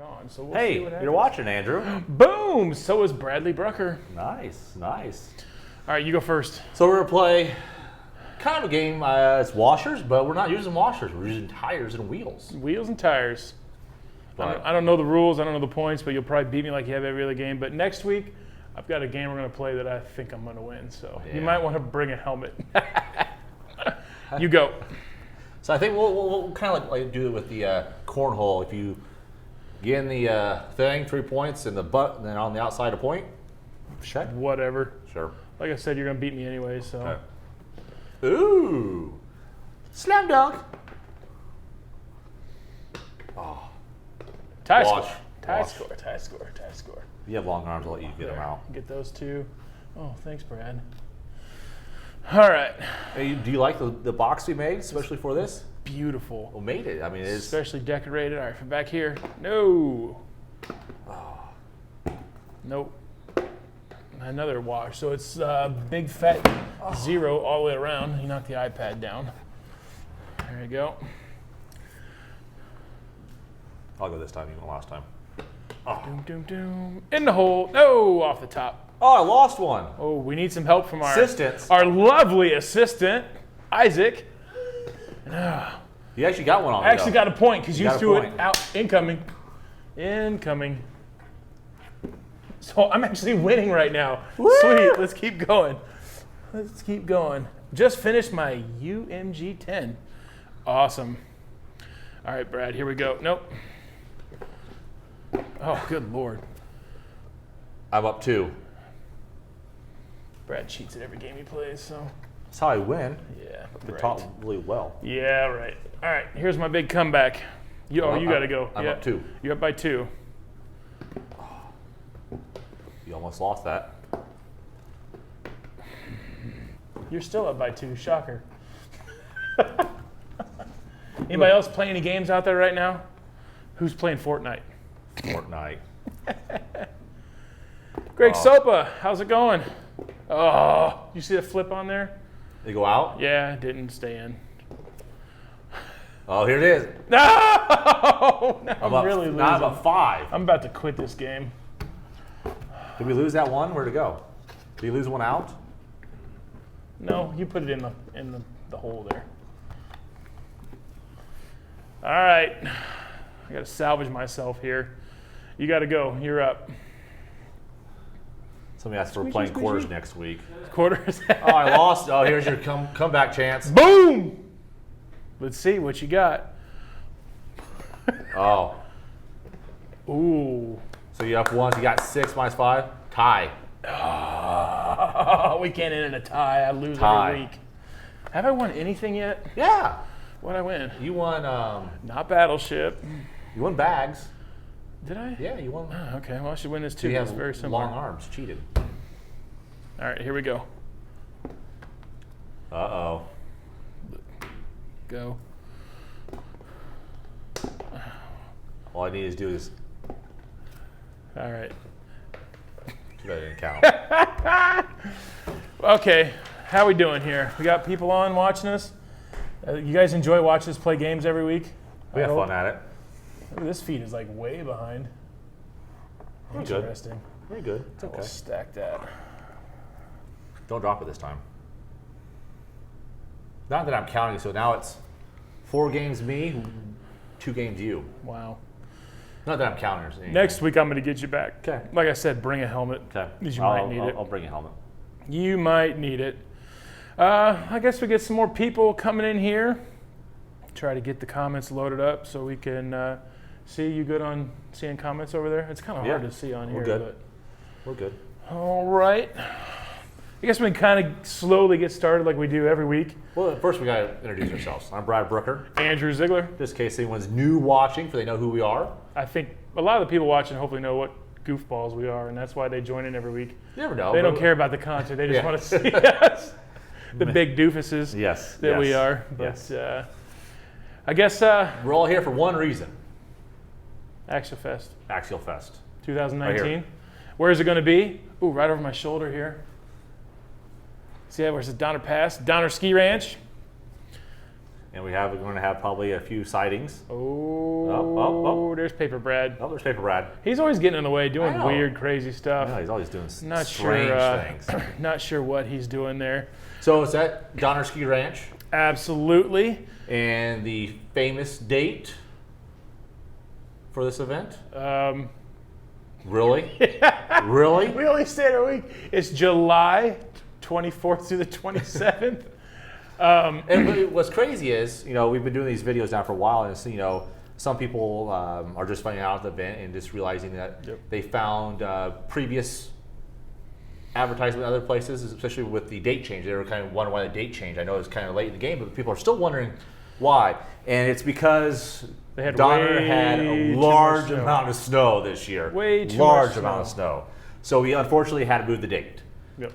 On, so we'll Hey, see what happens. you're watching, Andrew. Boom! So is Bradley Brucker. Nice, nice. All right, you go first. So we're going to play kind of a game. It's washers, but we're not using washers. We're using tires and wheels. Wheels and tires. But I don't know the rules. I don't know the points, but you'll probably beat me like you have every other game. But next week, I've got a game we're going to play that I think I'm going to win. So you might want to bring a helmet. You go. So I think we'll kind of like do it with the cornhole. If you get in the thing, 3 points, and the butt, and then on the outside a point. Check. Whatever. Sure. Like I said, you're going to beat me anyway. So. Okay. Ooh. Slam dunk. Oh. Tie Wash. score. Tie Wash. score. Tie score. Tie score. If you have long arms, I'll let you get them out. Get those two. Oh, thanks, Brad. All right. Hey, do you like the box we made, especially for this? Beautiful. We made it. I mean, it's Especially decorated. All right, from back here. No. Nope. Another wash. So it's big fat 0 all the way around. You knock the iPad down. There you go. I'll go this time. You went last time. Doom, doom, doom. In the hole. No, off the top. Oh, I lost one. Oh, we need some help from Assistants. our lovely assistant, Isaac. You actually got one on. I actually got a point because you got a threw point. it out. Incoming. Incoming. So I'm actually winning right now. Woo! Sweet. Let's keep going. Let's keep going. Just finished my UMG 10. Awesome. All right, Brad, here we go. Nope. Oh, good Lord. I'm up 2. Brad cheats at every game he plays, so. That's how I win. Yeah, I right. taught really well. Yeah, right. All right, here's my big comeback. You got to go. I'm up 2. You're up by 2. You almost lost that. You're still up by 2. Shocker. Anybody else play any games out there right now? Who's playing Fortnite? Fortnite. Greg Sopa, how's it going? Oh, you see the flip on there? They go out? Yeah, it didn't stay in. Oh, here it is. No! Now I'm really losing. Now I'm up 5. I'm about to quit this game. Did we lose that one? Where'd it go? Did you lose one out? No, you put it in the hole there. All right. I got to salvage myself here. You got to go. You're up. Somebody asked if we're playing quarters next week. Quarters. Oh, I lost. Oh, here's your comeback chance. Boom! Let's see what you got. Oh. Ooh. So you up 1. So you got 6 minus 5. Tie. Oh, we can't end in a tie. I lose every week. Have I won anything yet? Yeah. What'd I win? You won. Not Battleship. You won bags. Did I? Yeah, you won. Oh, okay, well, I should win this too. You It's have very similar. long arms. Cheated. All right, here we go. Uh-oh. Go. All I need to do is. All right. Too bad it didn't count. Okay, how we doing here? We got people on watching us. You guys enjoy watching us play games every week? We have fun at it. This feed is like way behind. Pretty good. Interesting. Very good. It's We'll okay. stack that. Don't drop it this time. Not that I'm counting, so now it's 4 games me, 2 games you. Wow. Not that I'm counting. Anything. Next week I'm going to get you back. Okay. Like I said, bring a helmet. Okay. Because you might need it. I'll bring a helmet. You might need it. I guess we get some more people coming in here. Try to get the comments loaded up so we can see. You good on seeing comments over there? It's kind of hard to see on here. We're good. But. We're good. All right. I guess we can kind of slowly get started like we do every week. Well, first we got to introduce ourselves. I'm Brad Brooker. Andrew Ziegler. Just in case anyone's new watching, so they know who we are. I think a lot of the people watching hopefully know what goofballs we are, and that's why they join in every week. You never know. They don't care about the content. They just want to see us. The big doofuses that we are. But I guess we're all here for one reason. Axialfest. Axialfest. 2019. Right. Where is it going to be? Ooh, right over my shoulder here. See that? Where's the Donner Pass? Donner Ski Ranch. And we're going to have probably a few sightings. Oh, there's Paper Brad. Oh, there's Paper Brad. He's always getting in the way, doing weird, crazy stuff. Yeah, he's always doing Not strange things. Not sure what he's doing there. So is that Donner Ski Ranch? Absolutely. And the famous date for this event? Really? Really? We only stayed a week. It's July 24th through the 27th. And what's crazy is, we've been doing these videos now for a while, and it's, some people are just finding out at the event and just realizing that they found previous advertisement in other places, especially with the date change. They were kind of wondering why the date changed. I know it's kind of late in the game, but people are still wondering why. And it's because Donner had a large amount of snow this year. Way too large much amount of snow. So we unfortunately had to move the date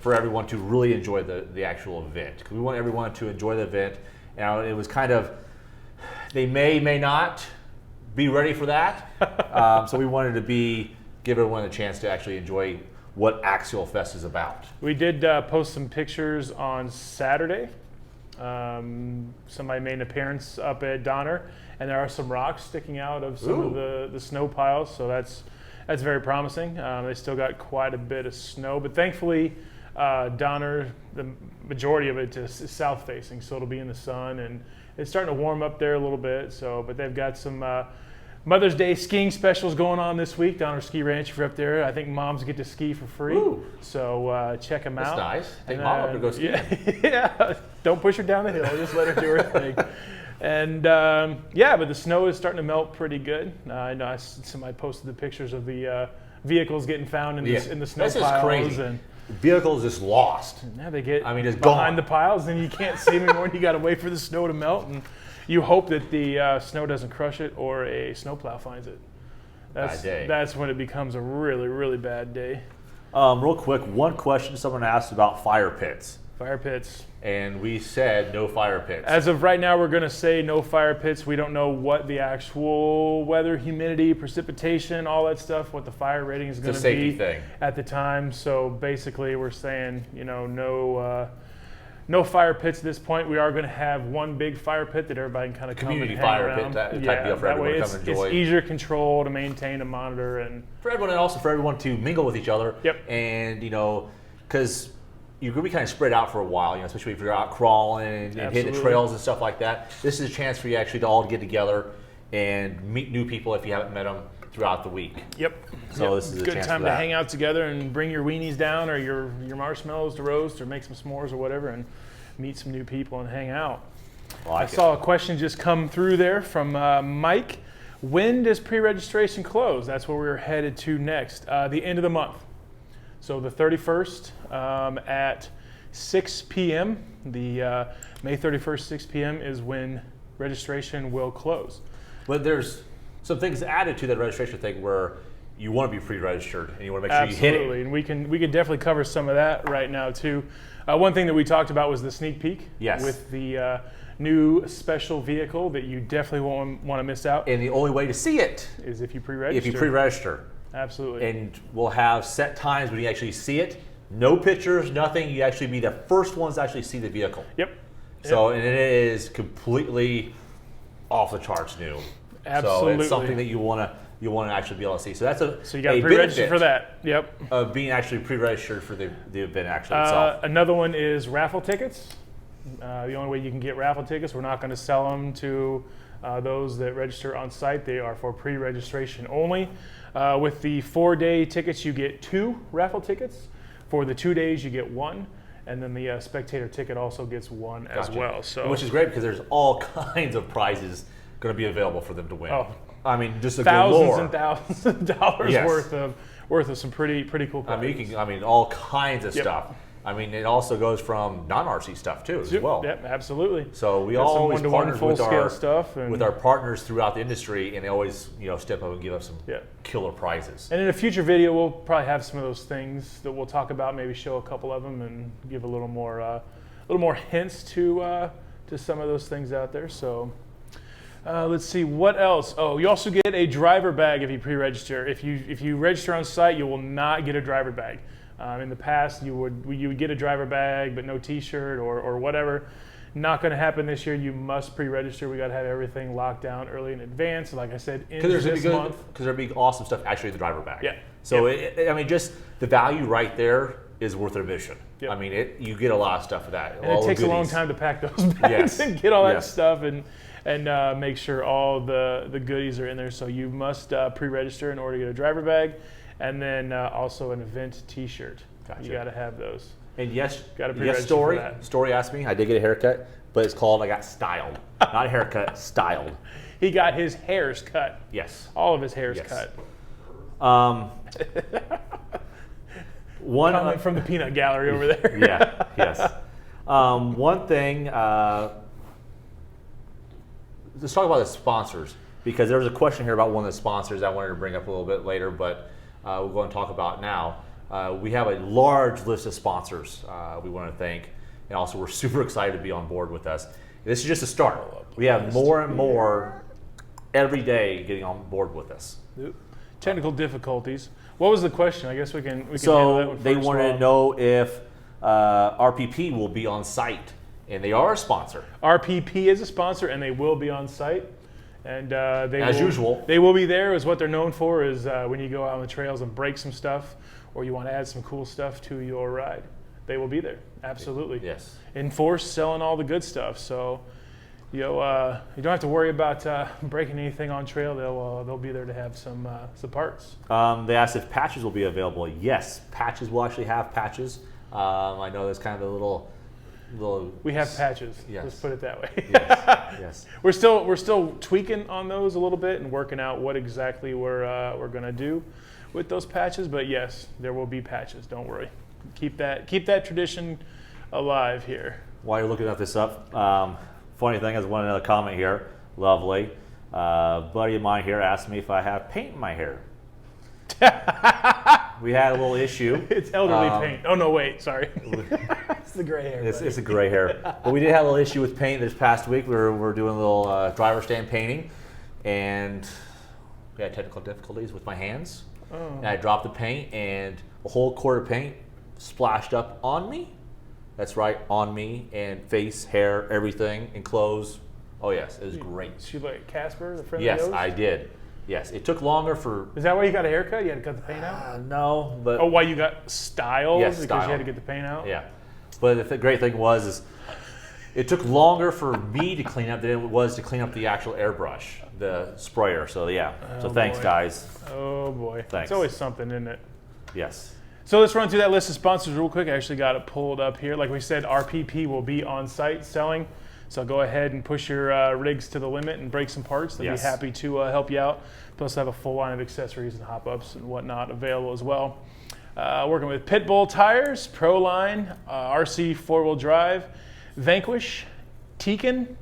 for everyone to really enjoy the actual event. Because we want everyone to enjoy the event. And it was kind of, they may not be ready for that. So we wanted to give everyone a chance to actually enjoy what Axialfest is about. We did post some pictures on Saturday. Somebody made an appearance up at Donner, and there are some rocks sticking out of some of the snow piles, so that's very promising. They still got quite a bit of snow, but thankfully Donner, the majority of it is south facing, so it'll be in the sun, and it's starting to warm up there a little bit. So, but they've got some Mother's Day skiing specials going on this week down our ski ranch. If you're up there, I think moms get to ski for free. Ooh. So check them out. That's nice. Take mom up to go skiing. Yeah, don't push her down the hill. Just let her do her thing. And but the snow is starting to melt pretty good. I know somebody posted the pictures of the vehicles getting found in the snow piles. This is crazy. And vehicles just lost. now they get just behind gone. the piles, and you can't see them anymore. And you got to wait for the snow to melt, and you hope that the snow doesn't crush it or a snowplow finds it. Bad day. That's when it becomes a really, really bad day. Real quick, one question someone asked about fire pits. Fire pits. And we said no fire pits. As of right now, we're going to say no fire pits. We don't know what the actual weather, humidity, precipitation, all that stuff, what the fire rating is going to be safety thing at the time. So basically, we're saying, no fire pits at this point. We are going to have one big fire pit that everybody can kind of community come and hang fire around. pit type deal for that everyone way to come and enjoy. It's easier control to maintain and monitor, and for everyone, and also for everyone to mingle with each other. Yep. And because you're going to be kind of spread out for a while, especially if you're out crawling and hitting the trails and stuff like that. This is a chance for you actually to all get together and meet new people if you haven't met them throughout the week. Yep. So this is a good chance time for to that. hang out together and bring your weenies down or your marshmallows to roast or make some s'mores or whatever and meet some new people and hang out. I saw a question just come through there from Mike. When does pre-registration close? That's where we're headed to next. The end of the month. So the 31st at 6 p.m. The May 31st, 6 p.m. is when registration will close. But there's some things added to that registration thing where you want to be pre-registered and you want to make sure you hit it. Absolutely, and we can definitely cover some of that right now too. One thing that we talked about was the sneak peek with the new special vehicle that you definitely won't want to miss out. And the only way to see it is if you pre-register. If you pre-register. Absolutely. And we'll have set times when you actually see it. No pictures, nothing. You actually be the first ones to actually see the vehicle. Yep. So, and it is completely off the charts new. Absolutely. So it's something that you want to actually be able to see. So that's so you got to pre-register for that. Yep. Of being actually pre-registered for the event actually itself. Another one is raffle tickets. The only way you can get raffle tickets, we're not going to sell them to those that register on site. They are for pre-registration only. With the 4-day tickets, you get 2 raffle tickets. For the 2 days, you get 1. And then the spectator ticket also gets 1 as well. So, which is great because there's all kinds of prizes going to be available for them to win. Oh, I mean, just a thousands and thousands of dollars worth of some pretty cool prizes. I mean, all kinds of stuff. I mean, it also goes from non-RC stuff too as well. Yep, absolutely. So we always partner with our partners throughout the industry, and they always step up and give us some killer prizes. And in a future video, we'll probably have some of those things that we'll talk about. Maybe show a couple of them and give a little more hints to some of those things out there. So. Let's see, what else? Oh, you also get a driver bag if you pre-register. If you register on site, you will not get a driver bag. In the past, you would get a driver bag, but no T-shirt or whatever. Not going to happen this year. You must pre-register. We got to have everything locked down early in advance. Like I said, in this month. Because there'll be awesome stuff actually in the driver bag. Yeah. So I mean, just the value right there is worth admission. Yep. I mean, you get a lot of stuff for that. And it takes a long time to pack those bags and get all that stuff and make sure all the goodies are in there. So you must pre-register in order to get a driver bag, and then also an event T-shirt. Gotcha. You got to have those. And yes, got to pre-register for that. Story asked me. I did get a haircut, but it's called I got styled, not a haircut, styled. He got his hairs cut. Yes. All of his hairs cut. One comment from the peanut gallery over there. Yeah. Yes. One thing. Let's talk about the sponsors, because there was a question here about one of the sponsors I wanted to bring up a little bit later, but we'll go and talk about now. We have a large list of sponsors we want to thank, and also we're super excited to be on board with us. This is just a start. We have more and more every day getting on board with us. Technical difficulties. What was the question? I guess we can handle that So one they first wanted to know if RPP will be on site, and they are a sponsor. RPP is a sponsor, and they will be on site. And as usual, they will be there. Is what they're known for. Is when you go out on the trails and break some stuff, or you want to add some cool stuff to your ride, they will be there. Absolutely. Yes. In force, selling all the good stuff. So, you don't have to worry about breaking anything on trail. They'll be there to have some parts. They asked if patches will be available. Yes, patches will actually have patches. I know there's kind of a little. We have patches. Yes. Let's put it that way. Yes. We're still tweaking on those a little bit and working out what exactly we're gonna do with those patches. But yes, there will be patches. Don't worry. Keep that tradition alive here. While you're looking this up, funny thing is another comment here. Lovely. Buddy of mine here asked me if I have paint in my hair. We had a little issue. It's elderly paint. Oh no, wait, sorry. It's the gray hair. It's a gray hair. But we did have a little issue with paint this past week. We were doing a little driver stand painting, and we had technical difficulties with my hands. Oh. And I dropped the paint, and a whole quart of paint splashed up on me. That's right, on me, and face, hair, everything, and clothes. Oh yes, it was great. Did you like Casper, the friend? Yes, I did. Yes, it took longer for. Is that why you got a haircut? You had to cut the paint out? No, but. Oh, why you got styled? Yes, because you had to get the paint out? Yeah, but the great thing was it took longer for me to clean up than it was to clean up the actual airbrush, the sprayer. So yeah, thanks guys. Oh boy, thanks. It's always something, isn't it? Yes. So let's run through that list of sponsors real quick. I actually got it pulled up here. Like we said, RPP will be on site selling. So go ahead and push your rigs to the limit and break some parts. They'll be happy to help you out. Plus have a full line of accessories and hop-ups and whatnot available as well. Working with Pitbull Tires, Proline, RC 4-wheel drive, Vanquish, Tekin.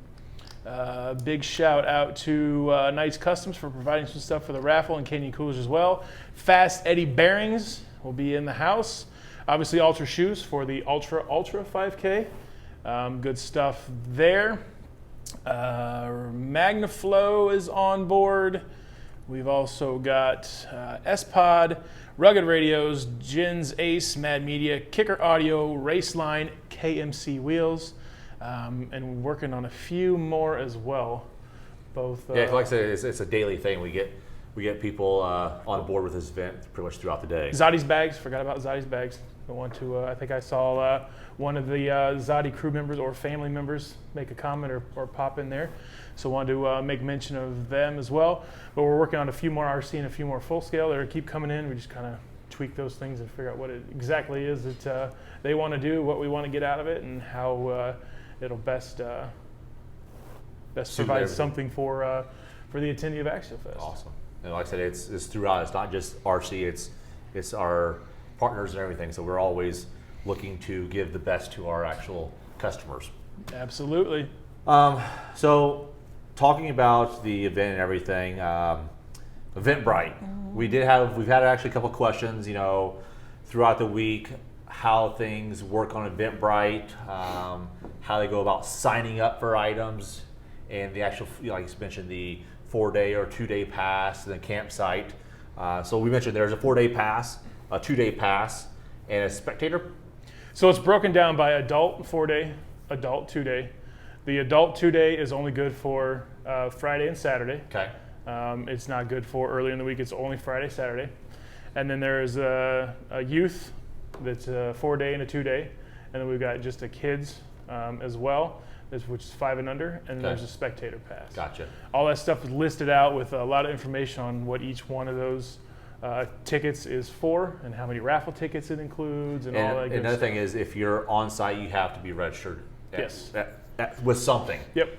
Big shout out to Knights Customs for providing some stuff for the raffle and Canyon Coolers as well. Fast Eddie Bearings will be in the house. Obviously Ultra Shoes for the Ultra 5K. Good stuff there. MagnaFlow is on board. We've also got S-Pod, Rugged Radios, Jins Ace, Mad Media, Kicker Audio, Raceline, KMC Wheels, and we're working on a few more as well. Both. Like I said, it's a daily thing. We get people on board with this event pretty much throughout the day. Zadi's bags. Forgot about Zadi's bags. I think I saw one of the Zadi crew members or family members make a comment or pop in there. So wanted to make mention of them as well. But we're working on a few more RC and a few more full scale that keep coming in. We just kind of tweak those things and figure out what it exactly is that they want to do, what we want to get out of it, and how it'll best provide something for the attendee of Axialfest. Awesome. And like I said, it's throughout. It's not just RC. It's our partners and everything. So we're always looking to give the best to our actual customers. Absolutely. So talking about the event and everything, Eventbrite. We've had actually a couple questions, throughout the week, how things work on Eventbrite, how they go about signing up for items, and the actual, like you mentioned, the 4-day or 2-day pass, and the campsite. So we mentioned there's a 4-day pass, a 2-day pass, and a spectator. So it's broken down by adult 4-day, adult 2-day, The adult 2-day is only good for Friday and Saturday. Okay. It's not good for early in the week. It's only Friday, Saturday. And then there's a youth that's a 4-day and a 2-day. And then we've got just a kids as well, which is 5 and under. And then there's a spectator pass. Gotcha. All that stuff is listed out with a lot of information on what each one of those tickets is for and how many raffle tickets it includes and all that good another stuff. thing is if you're on site, you have to be registered. Yes. With something. Yep.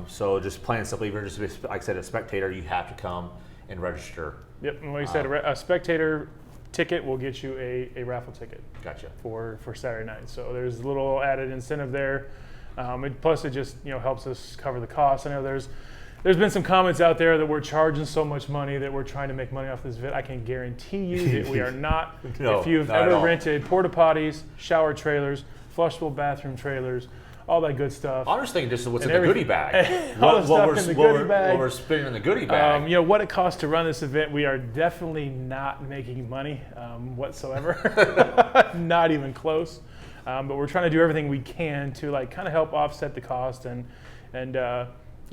So just plain and simple, even just like I said, a spectator, you have to come and register. Yep. And like you said, a spectator ticket will get you a raffle ticket. Gotcha. For Saturday night. So there's a little added incentive there. Plus, it just helps us cover the cost. I know there's been some comments out there that we're charging so much money that we're trying to make money off this vid. I can guarantee you that we are not. No, if you've not at ever all. rented porta potties, shower trailers, flushable bathroom trailers, all that good stuff. I'm just thinking just what's in And the goodie bag. all the stuff in the goodie bag. What we're spending in the goodie bag. What it costs to run this event, we are definitely not making money whatsoever. Not even close. But we're trying to do everything we can to kind of help offset the cost and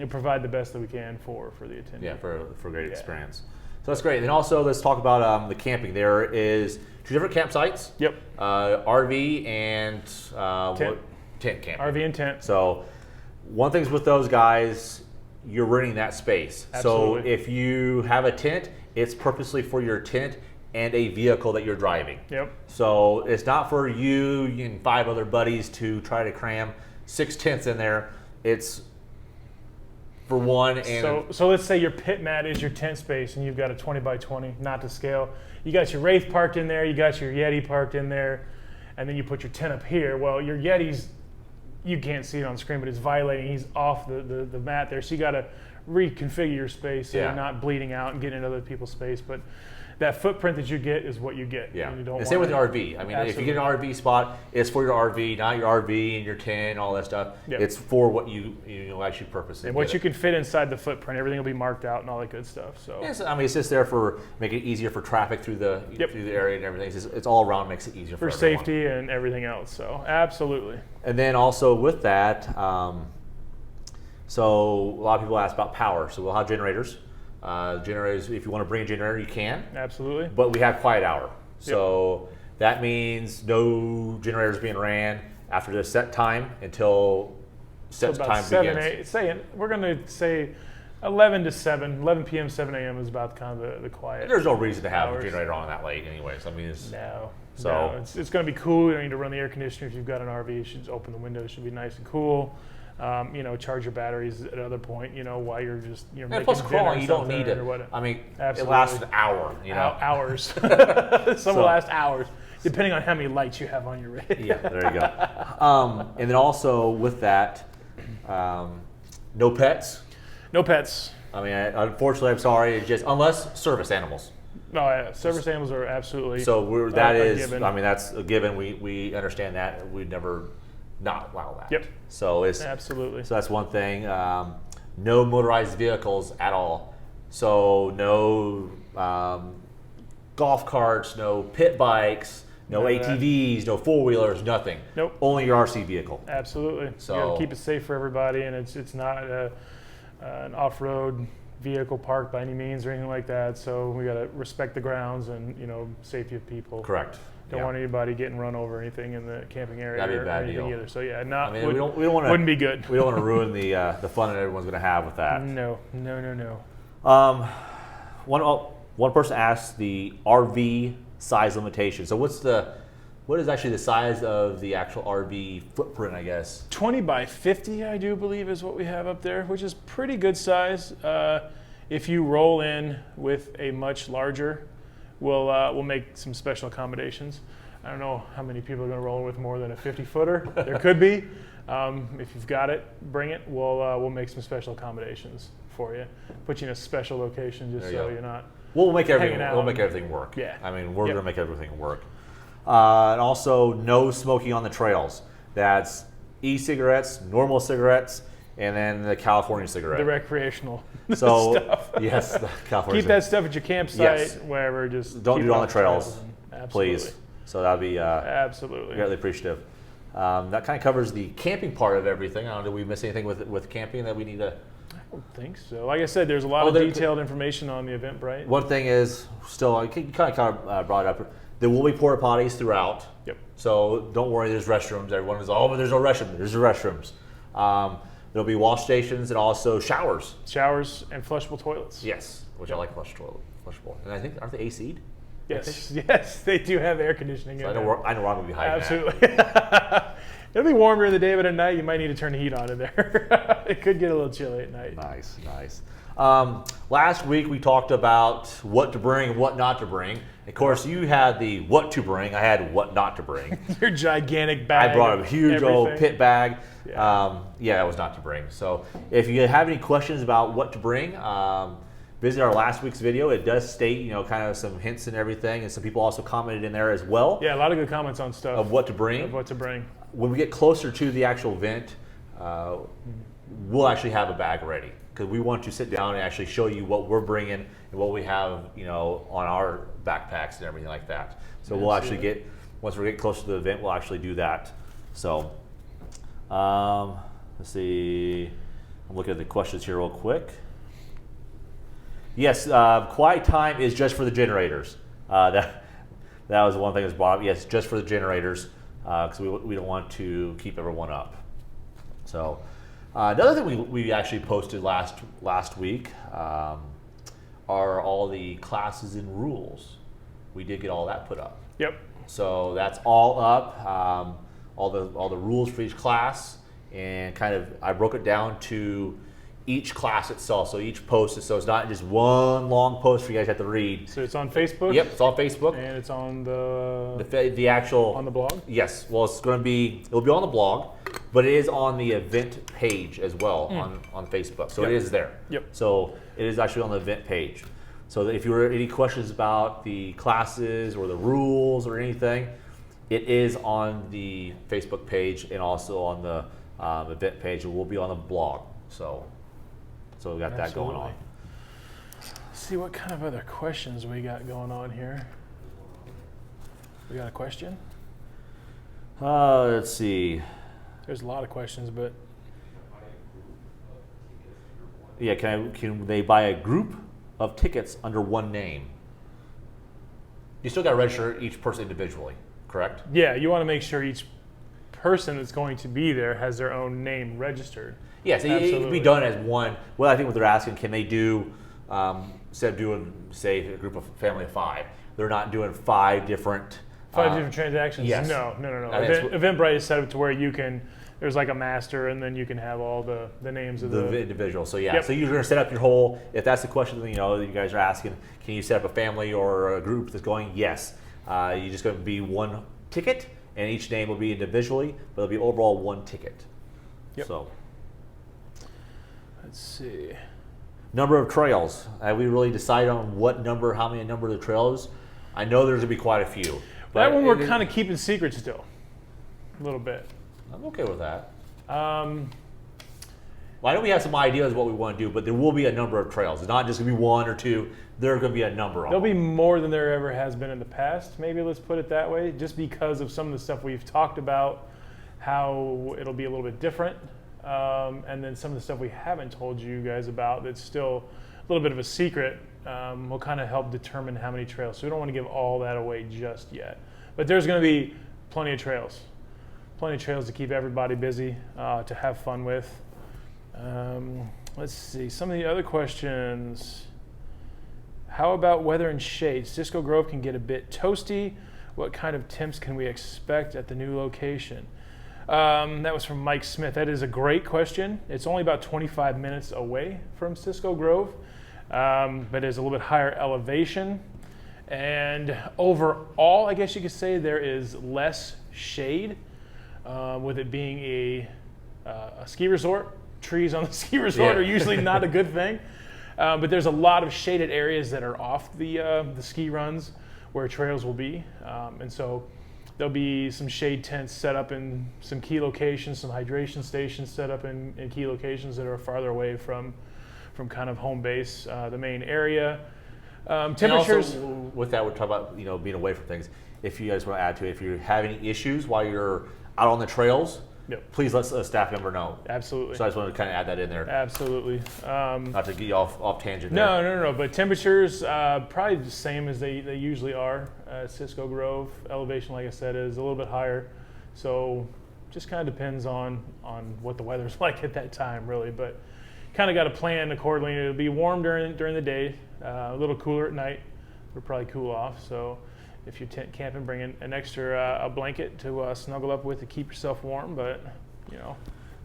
provide the best that we can for the attendee. Yeah, for a great experience. So that's great. And then also let's talk about the camping. There is 2 different campsites. Yep. RV and tent camping. RV and tent. So one thing's with those guys, you're renting that space. Absolutely. So if you have a tent, it's purposely for your tent and a vehicle that you're driving. Yep. So it's not for you and 5 other buddies to try to cram 6 tents in there. It's for one. And So let's say your pit mat is your tent space and you've got a 20 by 20, not to scale. You got your Wraith parked in there, you got your Yeti parked in there, and then you put your tent up here. Well, your Yeti's, you can't see it on screen, but it's violating. He's off the mat there. So you got to reconfigure your space so you're not bleeding out and getting into other people's space. But that footprint that you get is what you get. Yeah. And you don't and same with the want RV. I mean, Absolutely. if you get an RV spot, it's for your RV, not your RV and your tent, all that stuff. Yep. It's for what you actually purpose it. and what you can fit inside the footprint. Everything will be marked out and all that good stuff. So Yes, I mean, it's just there for making it easier for traffic through the area and everything. It's all around, makes it easier for everyone. safety and everything else. So absolutely. And then also with that, so a lot of people ask about power. So we'll have generators. Generators, if you want to bring a generator, you can. Absolutely. But we have quiet hour. So that means no generators being ran after the set time until set about time 7, begins. 8, we're going to say 11 to 7, 11 p.m., 7 a.m. is about kind of the quiet. There's no reason to have hours. a generator on that late anyways. I mean, No, it's going to be cool. You don't need to run the air conditioner if you've got an RV. You should just open the window. It should be nice and cool. Charge your batteries at another point. While you're and making plus dinner crawling, or you don't something need it. or whatever. I mean, Absolutely. it lasts an hour. Hours. Some will last hours, depending on how many lights you have on your rig. Yeah, there you go. And then also with that, no pets. No pets. I mean, unfortunately, I'm sorry. It's just unless service animals. No, yeah, service animals are absolutely. So a given. I mean, that's a given. We understand that. We'd never not allow that. Yep. So it's Absolutely. So that's one thing. No motorized vehicles at all. So no golf carts, no pit bikes, no None of that. ATVs, no 4-wheelers, nothing. Nope. Only your RC vehicle. Absolutely. So- You got to keep it safe for everybody, and it's not an off-road vehicle park by any means or anything like that. So we got to respect the grounds and safety of people. Correct. Don't Yeah. want anybody getting run over or anything in the camping area That'd be a or bad anything deal. either. So yeah, I mean, we don't want to. wouldn't be good. We don't want to ruin the fun that everyone's going to have with that. No. One person asked the RV size limitation. So what is actually the size of the actual RV footprint, I guess? 20 by 50, I do believe, is what we have up there, which is pretty good size. If you roll in with a much larger, we'll make some special accommodations. I don't know how many people are going to roll with more than a 50-footer. There could be. If you've got it, bring it. We'll make some special accommodations for you. Put you in a special location just There you so go. you're not. We'll make Hanging out. everything work. Yeah. I mean, we're Yep. going to make everything work. And also, no smoking on the trails. That's e-cigarettes, normal cigarettes, and then the California cigarette. The recreational So stuff. Yes, the California. Keep that stuff at your campsite, Yes. wherever. Just Don't keep do it on off the trails, Absolutely. please. So that'd be Absolutely. greatly appreciative. That kind of covers the camping part of everything. I don't know, did we miss anything with camping that we need to? I don't think so. Like I said, there's a lot of detailed information on the Eventbrite. One thing is still, you kind of brought it up. There will be porta potties throughout. Yep. So don't worry, there's restrooms. Everyone is, oh, but there's no restroom. There's the restrooms. There'll be wash stations and also showers. Showers and flushable toilets. Yes, which I like flushable. And I think, aren't they AC'd? Yes, they do have air conditioning. So I know where I'm going to be hiding. Absolutely. It'll be warm during the day, but at night you might need to turn the heat on in there. It could get a little chilly at night. Nice. Last week we talked about what to bring and what not to bring. Of course, you had the what to bring. I had what not to bring. Your gigantic bag. I brought a huge old pit bag. Yeah. That was not to bring. So if you have any questions about what to bring, visit our last week's video. It does state, kind of some hints and everything, and some people also commented in there as well. Yeah, a lot of good comments on stuff. Of what to bring. When we get closer to the actual event, we'll actually have a bag ready, because we want to sit down and actually show you what we're bringing and what we have, on our backpacks and everything like that. So we'll actually once we get closer to the event, we'll actually do that. So, let's see. I'm looking at the questions here real quick. Yes, quiet time is just for the generators. That was one thing that was brought up. Yes, just for the generators, because we don't want to keep everyone up. So, another thing we actually posted last week are all the classes and rules. We did get all that put up. Yep. So that's all up. All the rules for each class, and kind of I broke it down to each class itself. So each post, so it's not just one long post for you guys to have to read. So it's on Facebook? Yep, it's on Facebook. And it's on the actual... On the blog? Yes. Well, it'll be on the blog, but it is on the event page as well on Facebook. So it is there. Yep. So it is actually on the event page. So if you were any questions about the classes or the rules or anything, it is on the Facebook page and also on the event page. It will be on the blog. So we got that going on. Let's see what kind of other questions we got going on here. We got a question? Let's see. There's a lot of questions, but yeah, can they buy a group of tickets under one name? You still got to register each person individually, correct? Yeah, you want to make sure each person that's going to be there has their own name registered. Yes, it can be done as one. Well, I think what they're asking, can they do, instead of doing, say, a group of family of 5, they're not doing 5 different... 5 different transactions? Yes. No. Eventbrite is set up to where you can, there's like a master, and then you can have all the names of the individual. So yeah, so you're going to set up your whole, if that's the question that you guys are asking, can you set up a family or a group that's going? Yes. You're just going to be one ticket, and each name will be individually, but it'll be overall one ticket. Yep. So... Let's see. Number of trails. Have we really decided on how many number of the trails? I know there's going to be quite a few. That one we're kind of keeping secret still, a little bit. I'm okay with that. Well, I know we have some ideas of what we want to do, but there will be a number of trails. It's not just going to be 1 or 2. There are going to be a number of them. There'll be more than there ever has been in the past. Maybe let's put it that way, just because of some of the stuff we've talked about, how it'll be a little bit different. And then some of the stuff we haven't told you guys about that's still a little bit of a secret will kind of help determine how many trails. So we don't want to give all that away just yet. But there's going to be plenty of trails. Plenty of trails to keep everybody busy, to have fun with. Let's see, some of the other questions. How about weather and shade? Cisco Grove can get a bit toasty. What kind of temps can we expect at the new location? That was from Mike Smith. That is a great question. It's only about 25 minutes away from Cisco Grove, but it's a little bit higher elevation. And overall, I guess you could say there is less shade, with it being a ski resort. Trees on the ski resort are usually not a good thing. But there's a lot of shaded areas that are off the ski runs where trails will be. And so there'll be some shade tents set up in some key locations, some hydration stations set up in key locations that are farther away from kind of home base, the main area. Temperatures. And also, with that, we're talking about being away from things. If you guys want to add to it, if you're having issues while you're out on the trails, Yep. please let a staff member know. Absolutely. So I just wanted to kind of add that in there. Absolutely. Not to get you off tangent No, there. no. But temperatures probably the same as they usually are. Cisco Grove elevation, like I said, is a little bit higher. So just kind of depends on what the weather's like at that time, really. But kind of got to plan accordingly. It'll be warm during the day, a little cooler at night. We'll probably cool off. So if you're tent camping, bring an extra a blanket to snuggle up with to keep yourself warm. But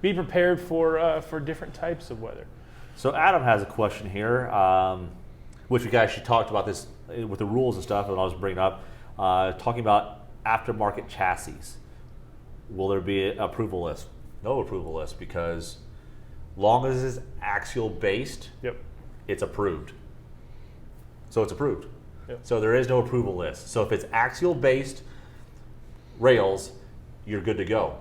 be prepared for different types of weather. So Adam has a question here, which we actually talked about this with the rules and stuff, and I was bringing up, talking about aftermarket chassis. Will there be an approval list? No approval list, because long as it's axial based, Yep. it's approved. So it's approved. Yep. So there is no approval list. So if it's axial based rails, you're good to go.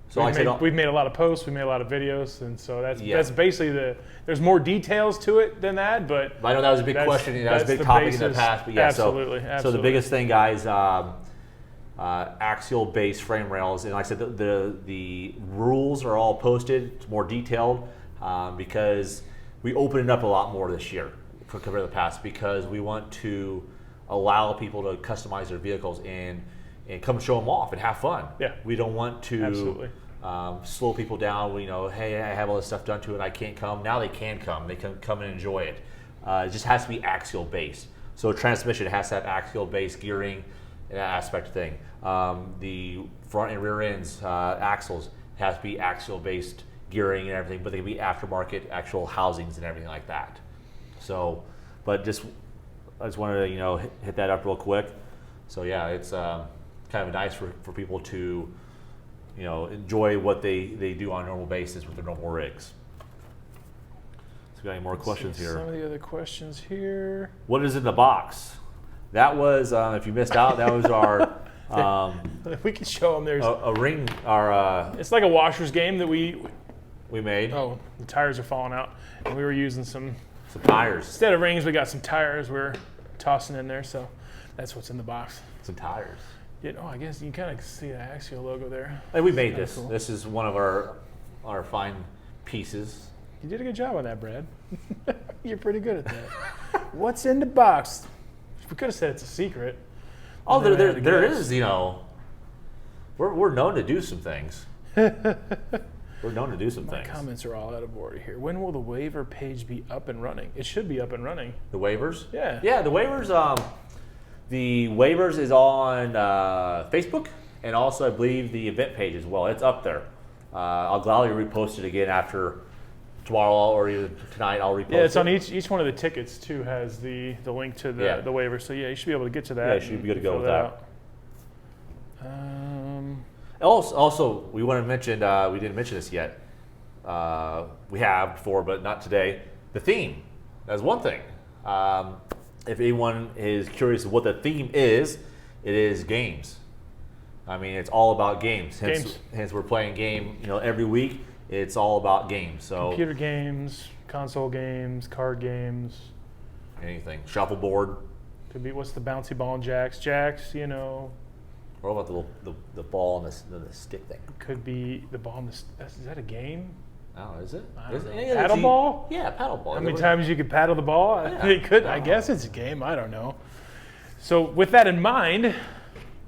So We've made a lot of posts, we made a lot of videos, and so that's Yeah. that's basically there's more details to it than that, but I know that was a big that's- question, and that was a that's big the topic in the basis. past, but yeah. Absolutely, So the absolutely. biggest thing, guys, axial base frame rails, and like I said, the rules are all posted. It's more detailed because we opened it up a lot more this year compared to the past, because we want to allow people to customize their vehicles and come show them off and have fun. Yeah. We don't want to Absolutely. slow people down. Hey, I have all this stuff done to it, I can't come. Now they can come. They can come and enjoy it. It just has to be axial based. So transmission has to have axial based gearing and that aspect of thing. The front and rear ends, axles, has to be axial based gearing and everything, but they can be aftermarket actual housings and everything like that. So, but I just wanted to hit that up real quick. So yeah, it's kind of nice for people to enjoy what they do on a normal basis with their normal rigs. So we got any more questions here? Some of the other questions here. What is in the box? That was, if you missed out, that was our We can show them. There's a ring. Our it's like a washer's game that we made the tires are falling out, and we were using some tires. instead of rings. We got some tires we're tossing in there, so that's what's in the box. Some tires. I guess you kind of see the Axial logo there. And we made Kinda this. cool. This is one of our fine pieces. You did a good job on that, Brad. You're pretty good at that. What's in the box? We could have said it's a secret. Oh, And then I had to there guess. is. We're known to do some things. We're known to do some My things. comments are all out of order here. When will the waiver page be up and running? It should be up and running. The waivers? Yeah. Yeah, the waivers. The waivers is on Facebook, and also I believe the event page as well. It's up there. I'll gladly repost it again after tomorrow or even tonight. I'll repost it. Yeah, it's on each one of the tickets too. Has the link to the waiver. So yeah, you should be able to get to that. Yeah, you should be good to go fill with that. out. Also, we want to mention, we didn't mention this yet. We have before, but not today. The theme. That's one thing. If anyone is curious what the theme is, it is games. I mean, it's all about games. Hence we're playing game, every week. It's all about games. So Computer games, console games, card games. anything. Shuffleboard. Could be what's the bouncy ball and jacks? Jacks, What about the ball and the stick thing? Could be the ball and is that a game? Oh, is it? I don't know. Yeah, Paddle ball? Yeah, paddle ball. How many times you could paddle the ball? Yeah. It could. I guess it's a game. I don't know. So with that in mind,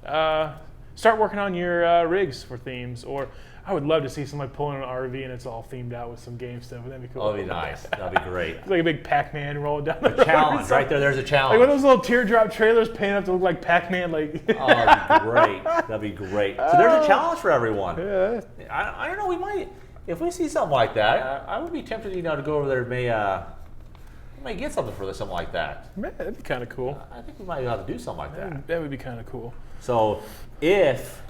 start working on your rigs for themes. Or I would love to see somebody pulling an RV and it's all themed out with some game stuff. That'd be cool. Oh, that'd be nice. That'd be great. It's like a big Pac-Man rolling down the road. Challenge right there. There's a challenge. Like one of those little teardrop trailers painted up to look like Pac-Man. Like Oh, that'd be great. That'd be great. So there's a challenge for everyone. yeah. I don't know. We might, if we see something like that, I would be tempted, to go over there. May get something for something like that. Man, that'd be kind of cool. I think we might have to do something like that. That would be kind of cool. So if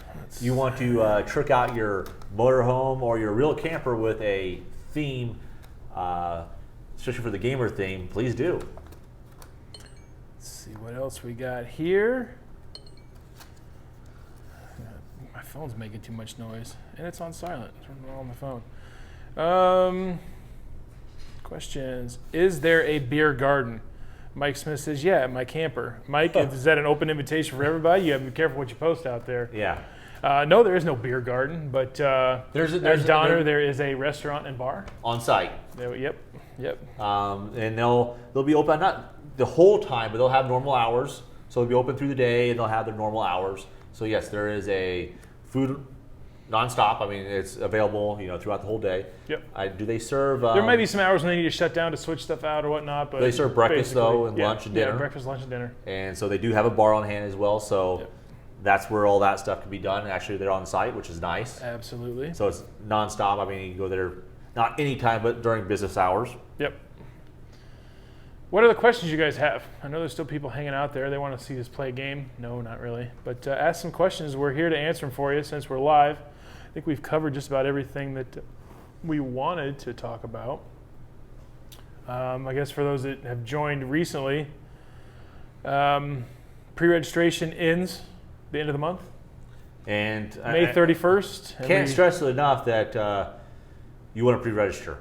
you want to trick out your motorhome or your real camper with a theme, especially for the gamer theme, please do. Let's see what else we got here. My phone's making too much noise, and it's on silent. Turn it on my phone. Questions. Is there a beer garden? Mike Smith says, yeah, my camper. Mike, is that an open invitation for everybody? You have to be careful what you post out there. Yeah. No, there is no beer garden, but there's at Donner there is a restaurant and bar. On site. Yep. And they'll be open not the whole time, but they'll have normal hours. So they'll be open through the day and they'll have their normal hours. So yes, there is a food nonstop. I mean, it's available, throughout the whole day. Yep. Do they serve? There might be some hours when they need to shut down to switch stuff out or whatnot, but they serve breakfast though, and lunch and dinner. Yeah, breakfast, lunch, and dinner. And so they do have a bar on hand as well. So that's where all that stuff can be done. Actually, they're on site, which is nice. Absolutely. So it's nonstop. I mean, you can go there not anytime, but during business hours. Yep. What other questions you guys have? I know there's still people hanging out there. They want to see us play a game. No, not really. But ask some questions. We're here to answer them for you since we're live. I think we've covered just about everything that we wanted to talk about. I guess for those that have joined recently, pre-registration ends the end of the month. And May 31st. Can't stress it enough that you want to pre-register.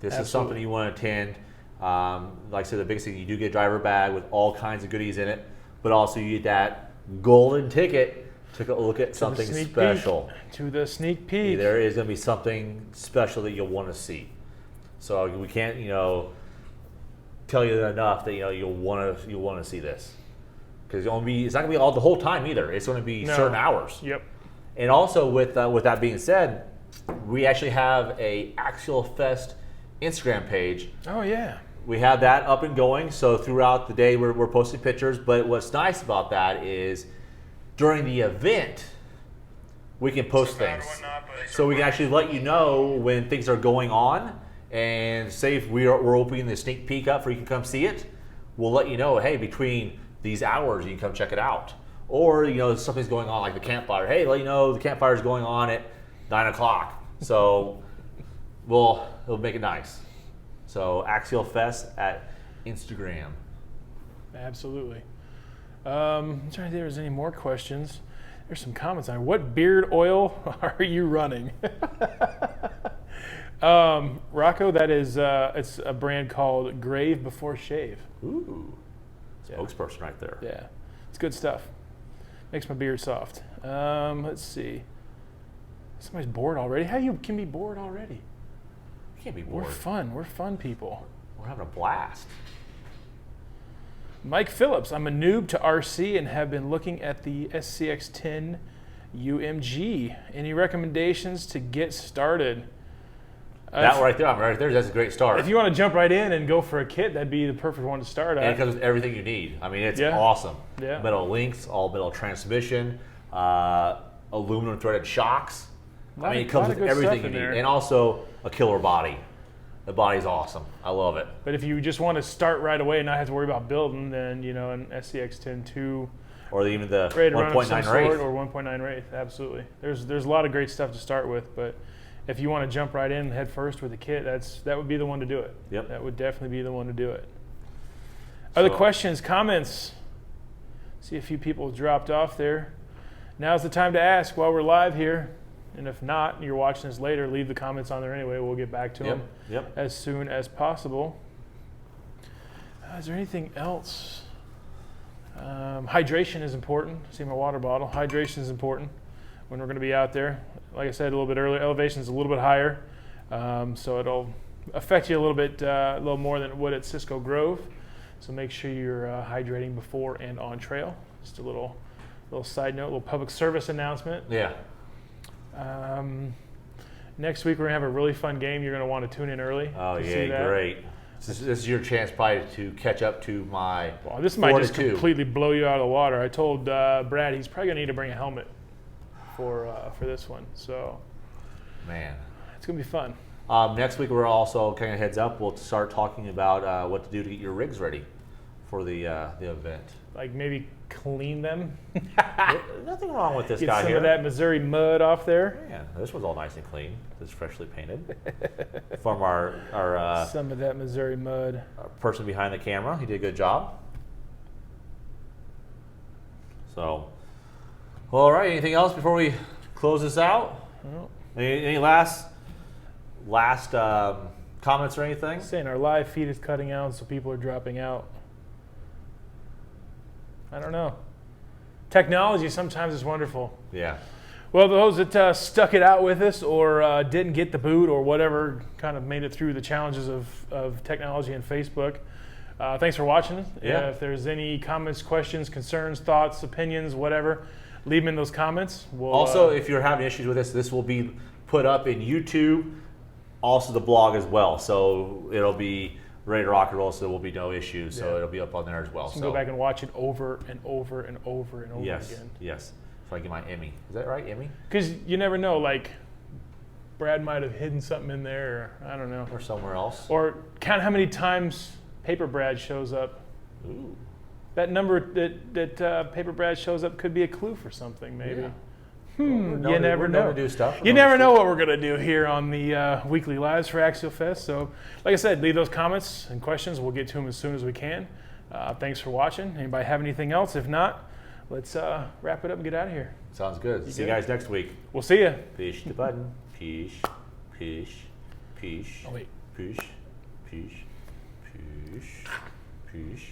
This Absolutely. is something you want to attend. Like I said, the biggest thing, you do get a driver bag with all kinds of goodies in it, but also you get that golden ticket to look at something special. To the sneak peek. There is going to be something special that you'll want to see. So we can't, tell you enough that you'll want to see this, because it's not going to be all the whole time either. It's going to be certain hours. Yep. And also with that being said, we actually have a Axialfest Instagram page. Oh yeah. We have that up and going. So throughout the day, we're posting pictures. But what's nice about that is during the event, we can post things. So we can actually let you know when things are going on. And say if we're opening the sneak peek up for you can come see it, we'll let you know, hey, between these hours, you can come check it out. Or, something's going on like the campfire. Hey, let you know the campfire is going on at 9 o'clock. So it'll make it nice. So Axialfest at Instagram. Absolutely. I'm trying to think if there's any more questions. There's some comments on what beard oil are you running? Rocco, that is it's a brand called Grave Before Shave. Ooh, spokesperson right there. Yeah, it's good stuff. Makes my beard soft. Let's see. Somebody's bored already. How you can be bored already? You can't be bored. We're fun people. We're having a blast. Mike Phillips, I'm a noob to RC and have been looking at the SCX10 UMG. Any recommendations to get started? That right there, that's a great start. If you want to jump right in and go for a kit, that'd be the perfect one to start at. And it comes with everything you need. I mean, it's awesome. Yeah. Metal links, all metal transmission, aluminum threaded shocks. I mean, it comes with everything you need. And also a killer body. The body's awesome. I love it. But if you just want to start right away and not have to worry about building, then, an SCX-10-2. Or even the 1.9 Wraith. Or 1.9 Wraith, absolutely. There's a lot of great stuff to start with, but if you want to jump right in head first with a kit, that would be the one to do it. Yep. That would definitely be the one to do it. Other questions, comments? See a few people dropped off there. Now's the time to ask while we're live here. And if not, and you're watching this later, leave the comments on there anyway. We'll get back to them as soon as possible. Is there anything else? Hydration is important. See my water bottle. Hydration is important when we're going to be out there. Like I said a little bit earlier, elevation is a little bit higher, so it'll affect you a little more than it would at Cisco Grove. So make sure you're hydrating before and on trail. Just a little side note, a little public service announcement. Yeah. Next week we're gonna have a really fun game. You're gonna want to tune in early. Oh to see that. Great! This is your chance probably to catch up to my. Well, this might just completely blow you out of the water. I told Brad he's probably gonna need to bring a helmet for this one. So, man, it's gonna be fun. Next week we're also kind of heads up. We'll start talking about what to do to get your rigs ready for the event. Like maybe clean them. Nothing wrong with this Get guy some here. of that Missouri mud off there. Yeah, this one's all nice and clean. It's freshly painted from our some of that Missouri mud. Our person behind the camera. He did a good job. So, all right. Anything else before we close this out? Well, Any last comments or anything? saying our live feed is cutting out, so people are dropping out. I don't know. Technology sometimes is wonderful. Yeah. Well, those that stuck it out with us or didn't get the boot or whatever, kind of made it through the challenges of technology and Facebook. Thanks for watching. Yeah. If there's any comments, questions, concerns, thoughts, opinions, whatever, leave them in those comments. We'll, also, if you're having issues with this will be put up in YouTube, also the blog as well. So it'll be ready to rock and roll, so there will be no issues. So it'll be up on there as well. So go back and watch it over and over and over and over yes, again. Yes. So I get my Emmy. Is that right, Emmy? Because you never know, like Brad might have hidden something in there, or I don't know. Or somewhere else. Or count how many times Paper Brad shows up. Ooh. That number that Paper Brad shows up could be a clue for something, maybe. Yeah. You never know. Do stuff. You never know what we're going to do here on the weekly lives for Axialfest. So, like I said, leave those comments and questions. We'll get to them as soon as we can. Thanks for watching. Anybody have anything else? If not, let's wrap it up and get out of here. Sounds good. See you good? guys next week. We'll see you. Push the button. Push. Push. Push. Oh, wait. Push. Push. Push. Push.